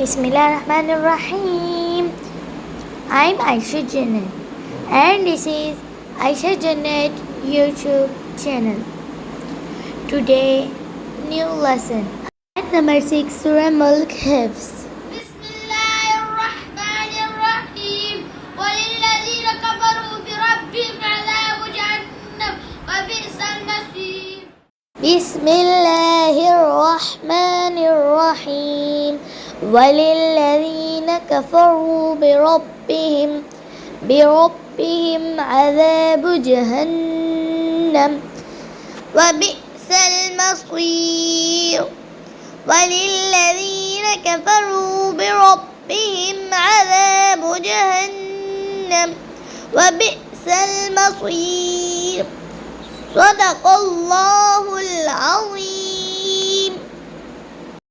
Bismillahirrahmanirrahim. I'm Aisha Janet and this is Aisha Janet YouTube channel. Today, new lesson. Ayat number 6 Surah Mulk Hifz. بسم الله الرحمن الرحيم وللذين كفروا بربهم عذاب جهنم وبئس المصير. Bismillahirrahmanirrahim. وللذين كفروا بربهم عذاب جهنم وبئس المصير. وللذين كفروا بربهم عذاب جهنم وبئس المصير. صدق الله العظيم.